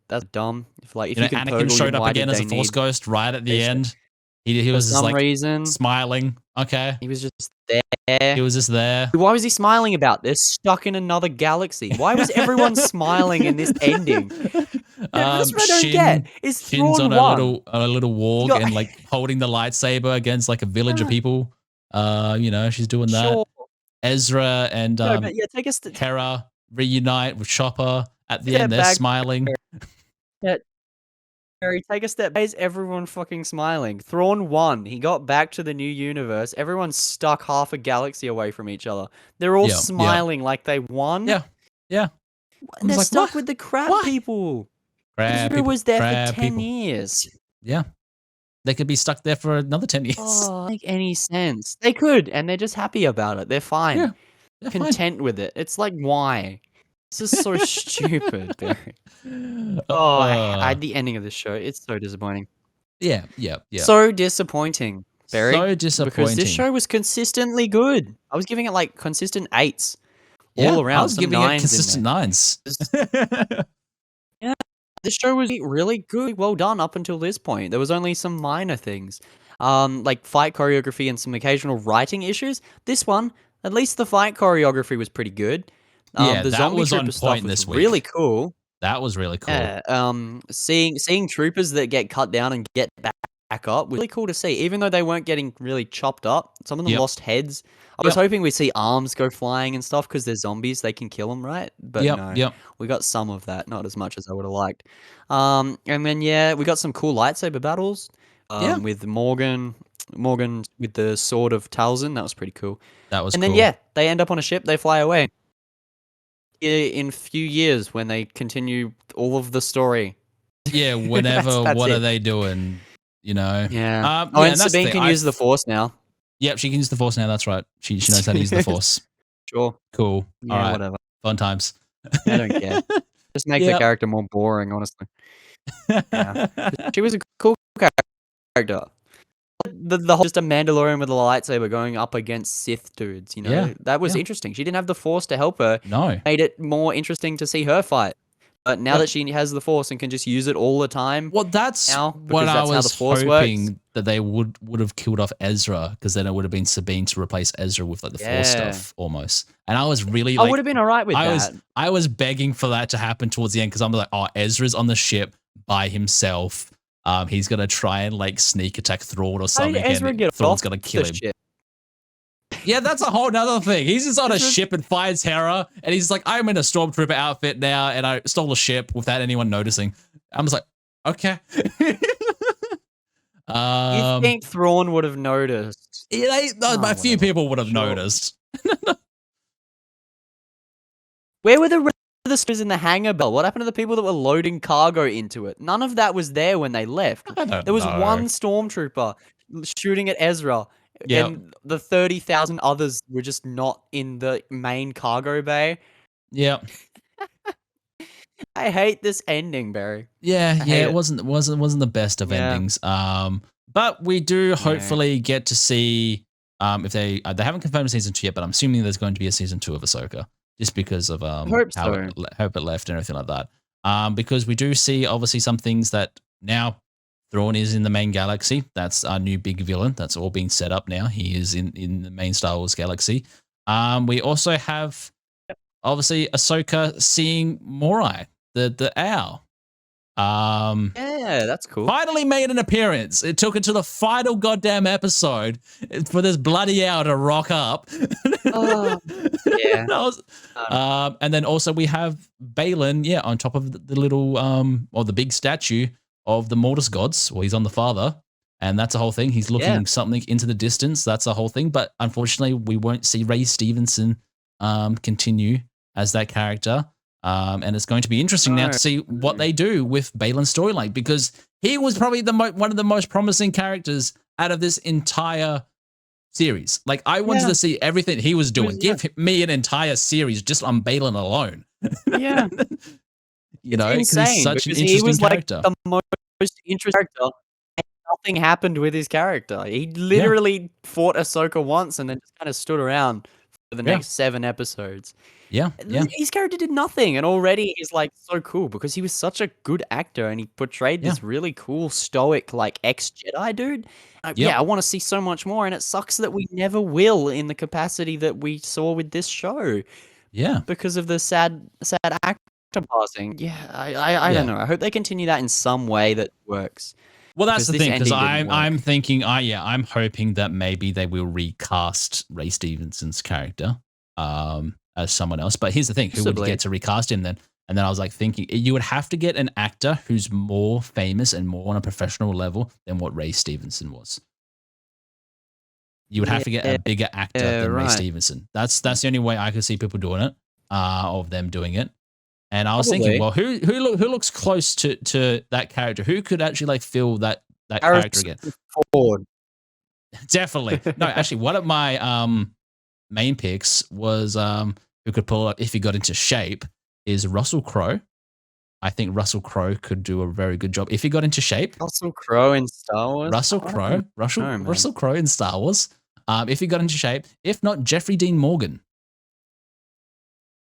that's dumb. If you can Anakin purgle, showed up again as a Force ghost right at the end. He was just like reason smiling. Okay. He was just there. He was just there. Why was he smiling about? They're stuck in another galaxy. Why was everyone smiling in this ending? That's what I don't get. Is Shin's on a little walk and like holding the lightsaber against like a village of people. She's doing that. Sure. Ezra and take us to Hera reunite with Chopper at the end. They're smiling. Harry, take a step back. Is everyone fucking smiling? Thrawn won. He got back to the new universe. Everyone's stuck half a galaxy away from each other. They're all smiling like they won. Yeah. They're stuck with the crab people. Ezra was there for 10 years. Yeah. They could be stuck there for another 10 years. Oh, make any sense. They could, and they're just happy about it. They're fine. Yeah. They're content with it. It's like, why? This is so stupid, Barry. The ending of this show, it's so disappointing. Yeah. So disappointing, Barry. So disappointing. Because this show was consistently good. I was giving it like consistent 8s all around. I was giving it consistent 9s. This show was really good, well done up until this point. There was only some minor things, like fight choreography and some occasional writing issues. This one, at least the fight choreography was pretty good. The that zombie was on trooper point stuff this was week. really cool. That was really cool. Yeah. Seeing troopers that get cut down and get back up was really cool to see. Even though they weren't getting really chopped up, some of them lost heads. I was hoping we'd see arms go flying and stuff because they're zombies. They can kill them, right? But no, we got some of that. Not as much as I would have liked. And then we got some cool lightsaber battles. With Morgan with the sword of Talzin. That was pretty cool. That was cool. And then they end up on a ship. They fly away. In a few years when they continue all of the story. Yeah, whenever, what are they doing? Yeah. And Sabine can use the Force now. Yep, she can use the Force now, that's right. She knows how to use the Force. Sure. Cool. Yeah, all right. Whatever. Fun times. I don't care. Just make the character more boring, honestly. Yeah. She was a cool character. The whole just a Mandalorian with a lightsaber going up against Sith dudes, that was interesting. She didn't have the Force to help her. No. Made it more interesting to see her fight. But now that she has the Force and can just use it all the time. Well, that's what I was hoping that they would have killed off Ezra, because then it would have been Sabine to replace Ezra with like the Force stuff almost. And I was really I would have been all right with that. I was begging for that to happen towards the end because I'm like, Ezra's on the ship by himself. He's gonna try and like sneak attack Thrawn or something, and Thrawn's gonna kill him. Ship? Yeah, that's a whole nother thing. He's just on a ship and finds Hera, and he's like, I'm in a stormtrooper outfit now, and I stole a ship without anyone noticing. I'm just like, okay. You think Thrawn would have noticed? A few people would have noticed. Where were the rest of the stormtroopers in the hangar bell? What happened to the people that were loading cargo into it? None of that was there when they left. There was one stormtrooper shooting at Ezra, Yep. and the 30,000 others were just not in the main cargo bay. Yep. I hate this ending, Barry. Yeah, I hate it it. wasn't the best of Yeah. endings. But we do hopefully get to see if they haven't confirmed season 2 yet, but I'm assuming there's going to be a season 2 of Ahsoka just because of Hope how so. it left and everything like that. Because we do see obviously some things that now Thrawn is in the main galaxy. That's our new big villain. That's all being set up now. He is in the main Star Wars galaxy. We also have obviously Ahsoka seeing Morai, the owl. Yeah, that's cool. Finally made an appearance. It took it to the final goddamn episode for this bloody owl to rock up. Oh, yeah. And then also we have Balin, on top of the little or the big statue of the Mortis gods. Well, he's on the father, and that's a whole thing. He's looking something into the distance. That's a whole thing. But unfortunately, we won't see Ray Stevenson continue as that character. And it's going to be interesting now to see what they do with Balin's storyline, because he was probably one of the most promising characters out of this entire series. Like, I wanted to see everything he was doing. Give me an entire series just on Balin alone. Yeah. You know, it's because insane, he's such an because interesting he was character. like the most interesting character, and nothing happened with his character. He literally fought Ahsoka once and then just kind of stood around for the next 7 episodes. Yeah. His character did nothing, and already he's like so cool because he was such a good actor and he portrayed this really cool, stoic, like ex-Jedi dude. I want to see so much more, and it sucks that we never will in the capacity that we saw with this show. Yeah. Because of the sad actor passing. Yeah, I don't know. I hope they continue that in some way that works. Well, that's the thing, because ending didn't I'm work. thinking, I'm hoping that maybe they will recast Ray Stevenson's character as someone else. But here's the thing, who would you get to recast him then? And then I was like thinking, you would have to get an actor who's more famous and more on a professional level than what Ray Stevenson was. You would have to get a bigger actor than Ray Stevenson. That's the only way I could see people doing it, of them doing it. And I was thinking, well, who looks close to that character? Who could actually like fill that character again? Ford. Definitely. No, actually, one of my main picks was who could pull up if he got into shape is Russell Crowe. I think Russell Crowe could do a very good job if he got into shape. Russell Crowe in Star Wars. Russell Crowe in Star Wars. If he got into shape. If not, Jeffrey Dean Morgan.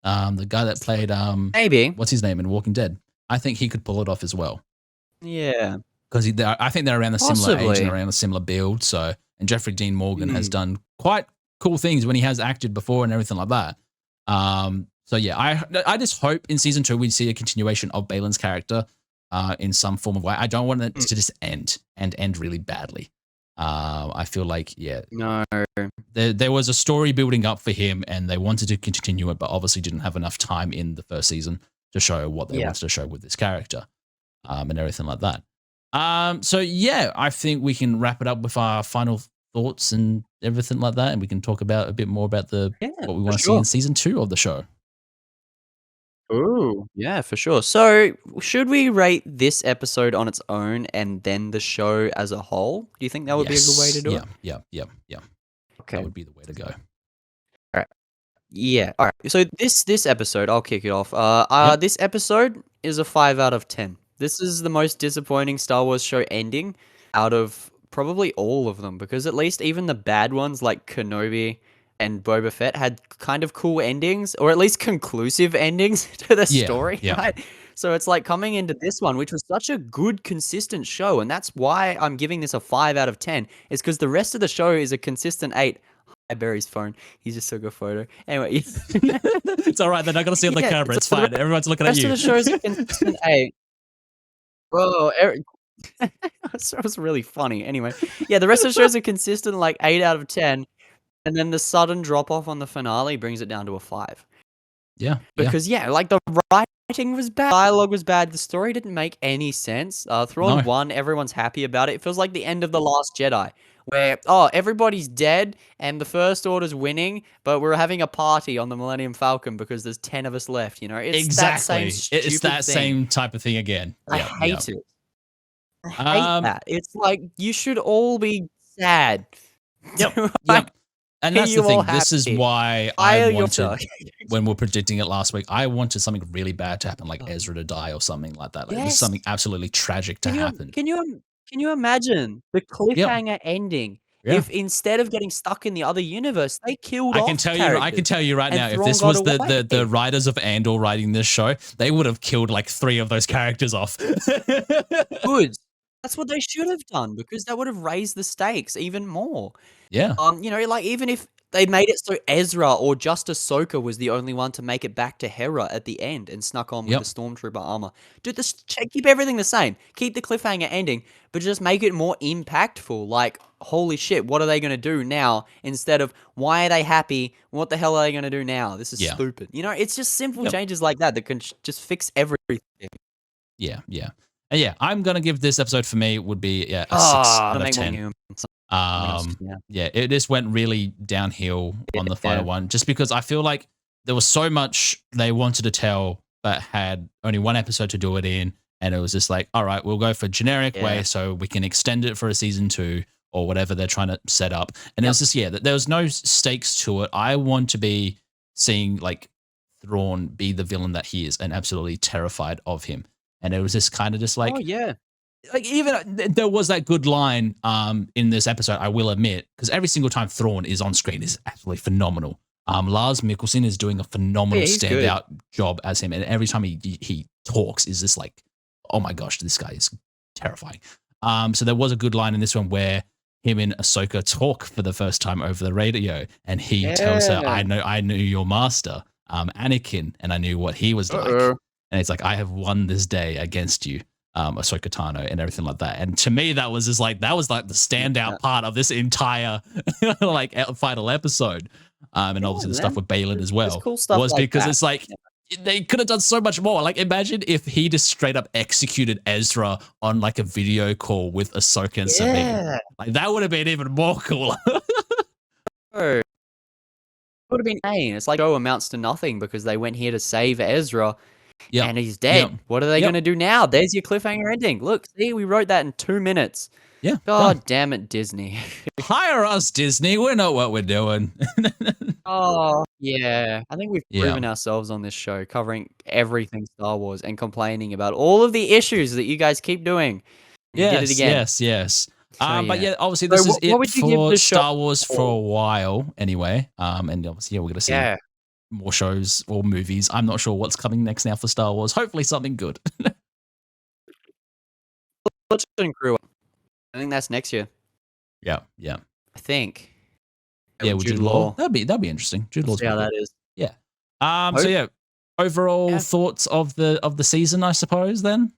The guy that played maybe what's his name in Walking Dead. I think he could pull it off as well. Yeah, because I think they're around the similar age and around a similar build. So, and Jeffrey Dean Morgan has done quite cool things when he has acted before and everything like that. So yeah, I just hope in season 2 we see a continuation of Balin's character in some form of way. I don't want it to just end really badly. I feel like no, there was a story building up for him, and they wanted to continue it, but obviously didn't have enough time in the first season to show what they wanted to show with this character, and everything like that. So yeah, I think we can wrap it up with our final thoughts and everything like that, and we can talk about a bit more about what we want to see in season 2 of the show. Ooh, yeah, for sure. So, should we rate this episode on its own and then the show as a whole? Do you think that would be a good way to do it? Yeah. Okay. That would be the way to go. All right. Yeah. All right. So this episode, I'll kick it off. This episode is a 5 out of 10. This is the most disappointing Star Wars show ending out of probably all of them, because at least even the bad ones like Kenobi and Boba Fett had kind of cool endings, or at least conclusive endings to the story, right? So it's like coming into this one, which was such a good, consistent show, and that's why I'm giving this a 5 out of 10, is because the rest of the show is a consistent 8. Hi, Barry's phone. He just took a photo. Anyway. It's all right. They're not going to see on the camera. It's fine. Everyone's looking at you. The rest of the show is a consistent 8. Whoa, that was really funny. Anyway, yeah, the rest of the show is a consistent like 8 out of 10. And then the sudden drop off on the finale brings it down to a 5. Yeah. Because like the writing was bad, dialogue was bad, the story didn't make any sense. Thrawn won, everyone's happy about it. It feels like the end of The Last Jedi, where everybody's dead and the First Order's winning, but we're having a party on the Millennium Falcon because there's 10 of us left. You know, it's exactly. It's that same type of thing again. I hate it. I hate that. It's like you should all be sad. Yep. Do Yep. And that's the you all thing. This is happy? why Fire I your wanted, truck. when we're predicting it last week, I wanted something really bad to happen, like Ezra to die or something like that. Like this Yes. something absolutely tragic to happen. Can you imagine the Yep. cliffhanger ending Yeah. if instead of getting stuck in the other universe, they killed I off can tell you right and now, if Thrawn this got was the away? writers of Andor writing this show, they would have killed like 3 of those characters off. Good. That's what they should have done because that would have raised the stakes even more. Yeah. Like even if they made it so Ezra or just Ahsoka was the only one to make it back to Hera at the end and snuck on with Yep. the stormtrooper armor. Dude, keep everything the same. Keep the cliffhanger ending, but just make it more impactful. Like, holy shit, what are they going to do now? Instead of, why are they happy? What the hell are they going to do now? This is Yeah. stupid. It's just simple Yep. changes like that can just fix everything. Yeah. And yeah, I'm gonna give this episode for me would be a 6 out of 10. Yeah, it just went really downhill on the final one, just because I feel like there was so much they wanted to tell, but had only 1 episode to do it in, and it was just like, all right, we'll go for generic way so we can extend it for a season 2 or whatever they're trying to set up. And it was just there was no stakes to it. I want to be seeing like Thrawn be the villain that he is, and absolutely terrified of him. And it was just kind of just like, Oh yeah. like even there was that good line in this episode, I will admit, because every single time Thrawn is on screen is absolutely phenomenal. Lars Mikkelsen is doing a phenomenal standout job as him, and every time he talks is just like, oh my gosh, this guy is terrifying. So there was a good line in this one where him and Ahsoka talk for the first time over the radio, and he tells her, I knew your master, Anakin, and I knew what he was like. And it's like, I have won this day against you, Ahsoka Tano, and everything like that. And to me, that was the standout part of this entire like final episode. And obviously the stuff with Balin as well cool stuff was like because that. it's like they could have done so much more. Like imagine if he just straight up executed Ezra on like a video call with Ahsoka and Sabine. Like that would have been even more cooler. It would have been insane. It's like amounts to nothing because they went here to save Ezra. Yeah, and he's dead. What are they going to do now? There's your cliffhanger ending. Look, see, we wrote that in 2 minutes. Yeah. God damn it, Disney. Hire us, Disney. We know what we're doing. Oh, yeah. I think we've proven ourselves on this show, covering everything Star Wars and complaining about all of the issues that you guys keep doing. You did it again. Yes. So, but yeah, obviously this is what would it you give for the show Star Wars for a while anyway. And obviously, we're going to see more shows or movies. I'm not sure what's coming next now for Star Wars. Hopefully something good. and Crew. I think that's next year. Yeah. I think. Yeah, with Jude Law. That'd be interesting. Jude Law's see how that is. Yeah. So yeah, overall thoughts of the season, I suppose. Then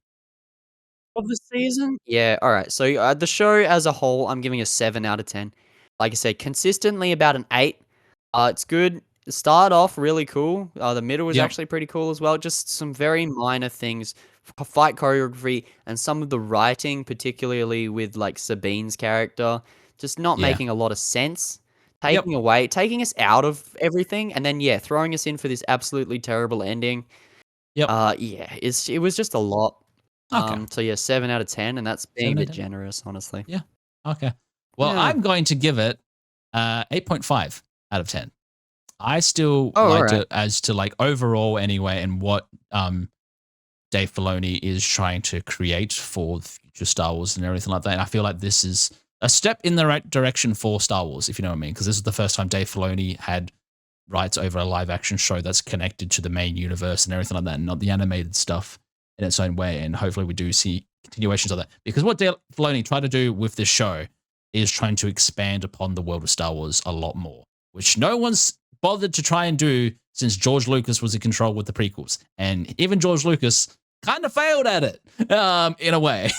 of the season, yeah. All right. So the show as a whole, I'm giving a 7 out of 10. Like I said, consistently about an 8. It's good. Start off really cool. The middle was actually pretty cool as well. Just some very minor things, fight choreography, and some of the writing, particularly with like Sabine's character, just not making a lot of sense. Taking us out of everything, and then throwing us in for this absolutely terrible ending. It was just a lot. Okay. So yeah, 7 out of 10, and that's being a bit generous, honestly. Yeah. Okay. Well, I'm going to give it 8.5 out of 10. I still liked it as to like overall anyway, and what Dave Filoni is trying to create for the future Star Wars and everything like that. And I feel like this is a step in the right direction for Star Wars, if you know what I mean, because this is the first time Dave Filoni had rights over a live action show that's connected to the main universe and everything like that, and not the animated stuff in its own way. And hopefully we do see continuations of that, because what Dave Filoni tried to do with this show is trying to expand upon the world of Star Wars a lot more, which no one's bothered to try and do since George Lucas was in control with the prequels. And even George Lucas kind of failed at it in a way.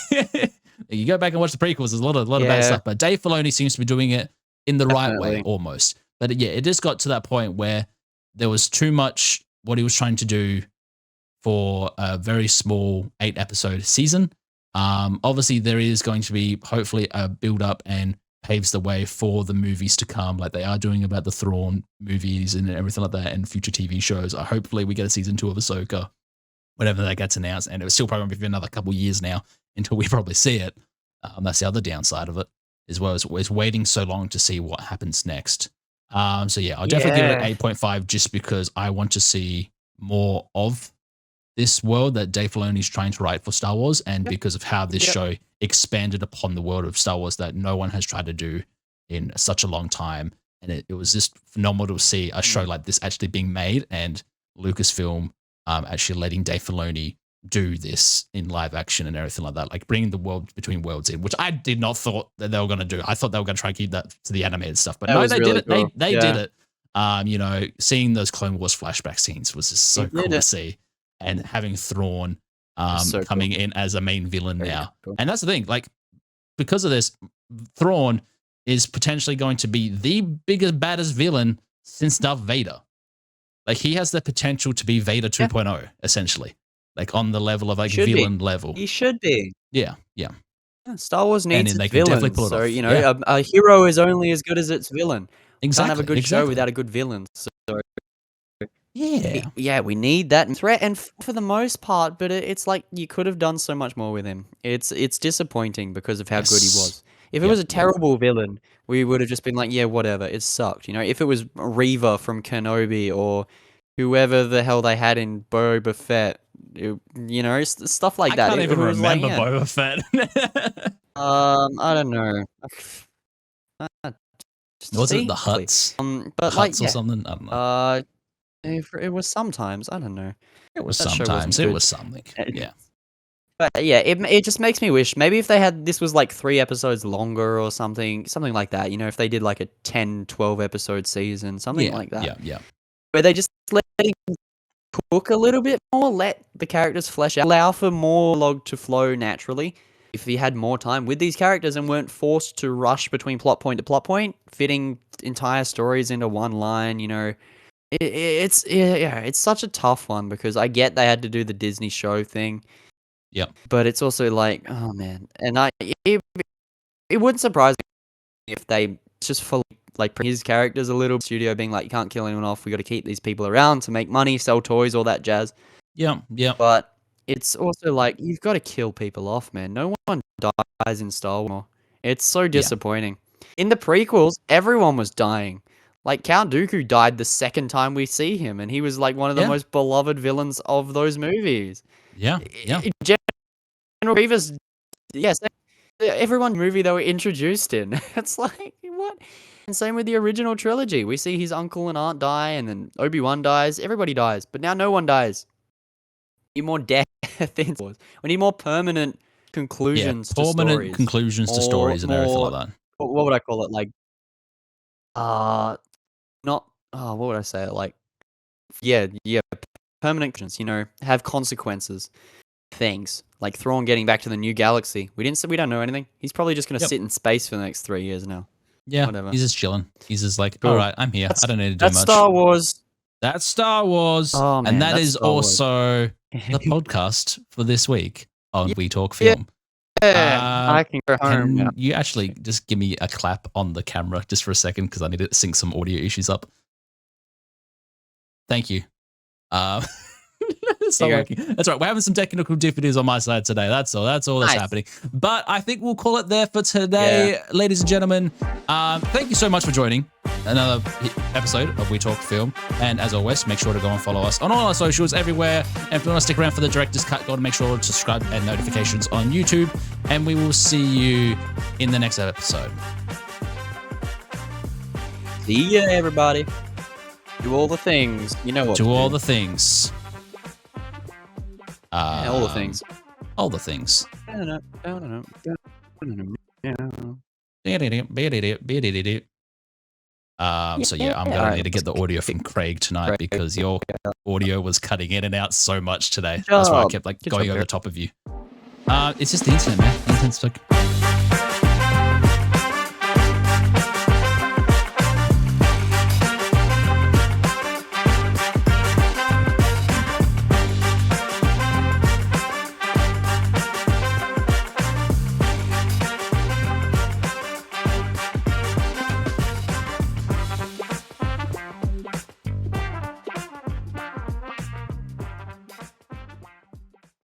You go back and watch the prequels, there's a lot of bad stuff, but Dave Filoni seems to be doing it in the right way almost. But yeah, it just got to that point where there was too much what he was trying to do for a very small 8-episode season. Obviously, there is going to be hopefully a build-up and paves the way for the movies to come, like they are doing about the Thrawn movies and everything like that, and future TV shows. Hopefully, we get a season 2 of Ahsoka whenever that gets announced, and it was still probably be another couple years now until we probably see it. That's the other downside of it. as well as waiting so long to see what happens next. So yeah, I'll definitely give it an 8.5 just because I want to see more of this world that Dave Filoni is trying to write for Star Wars, and because of how this show expanded upon the world of Star Wars that no one has tried to do in such a long time. And it was just phenomenal to see a show like this actually being made, and Lucasfilm actually letting Dave Filoni do this in live action and everything like that, like bringing the world between worlds in, which I did not thought that they were going to do. I thought they were going to try and keep that to the animated stuff, but no, they did it. Cool. They did it. You know, seeing those Clone Wars flashback scenes was just so cool to see, and having Thrawn coming in as a main villain now. Cool. And that's the thing, like, because of this, Thrawn is potentially going to be the biggest, baddest villain since Darth Vader. Like, he has the potential to be Vader 2.0, essentially. Like, on the level of, like, villain level. He should be. Yeah. Star Wars needs its villains. So, you know, a hero is only as good as its villain. Exactly. Can't have a good show without a good villain. So, yeah, we need that threat, and for the most part, but it's like you could have done so much more with him. It's disappointing because of how good he was. If it was a terrible villain, we would have just been like, yeah, whatever, it sucked. You know, if it was Reva from Kenobi or whoever the hell they had in Boba Fett, you know, stuff like that. I can't even remember Boba Fett. I don't know. Was it the Hutts? But the Hutts or something? I don't know. It was sometimes. I don't know. It was sometimes. It was something. Yeah. But yeah, it just makes me wish maybe if they had this was like 3 episodes longer or something like that. You know, if they did like a 10, 12 episode season, something like that. Yeah. Where they just let it cook a little bit more, let the characters flesh out, allow for more log to flow naturally. If you had more time with these characters and weren't forced to rush between plot point to plot point, fitting entire stories into one line, you know, it's such a tough one because I get they had to do the Disney show thing. Yep. But it's also like, oh man, and it wouldn't surprise me if they just fully like his characters a little. Studio being like, you can't kill anyone off. We got to keep these people around to make money, sell toys, all that jazz. Yeah. But it's also like you've got to kill people off, man. No one dies in Star Wars. It's so disappointing. In the prequels, everyone was dying. Like Count Dooku died the second time we see him, and he was like one of the most beloved villains of those movies. Yeah. General Grievous, yes, everyone movie they were introduced in. It's like, what? And same with the original trilogy. We see his uncle and aunt die, and then Obi-Wan dies. Everybody dies, but now no one dies. We need more death in Star Wars. We need more permanent conclusions to stories. Permanent conclusions to stories and everything like that. What would I call it? Like, what would I say? Like, permanent conclusions, you know, have consequences. Things like Thrawn getting back to the new galaxy. We don't know anything. He's probably just going to sit in space for the next 3 years now. Yeah, whatever. He's just chilling. He's just like, all right, I'm here. I don't need to do much. That's Star Wars. That's Star Wars. Oh, man, and that is also the podcast for this week on We Talk Film. Yeah, I can go home now. You actually just give me a clap on the camera just for a second because I need to sync some audio issues up. Thank you. It's not working. That's right. We're having some technical difficulties on my side today. That's all that's happening. But I think we'll call it there for today, ladies and gentlemen. Thank you so much for joining another episode of We Talk Film. And as always, make sure to go and follow us on all our socials everywhere. And if you want to stick around for the director's cut, go and make sure to subscribe and notifications on YouTube. And we will see you in the next episode. See ya, everybody. Do all the things. You know what? Do all the things. All the things. All the things. So yeah, I'm going to need to get the audio from Craig tonight because your audio was cutting in and out so much today. That's why I kept like going over the top of you. It's just the internet, man. The internet's like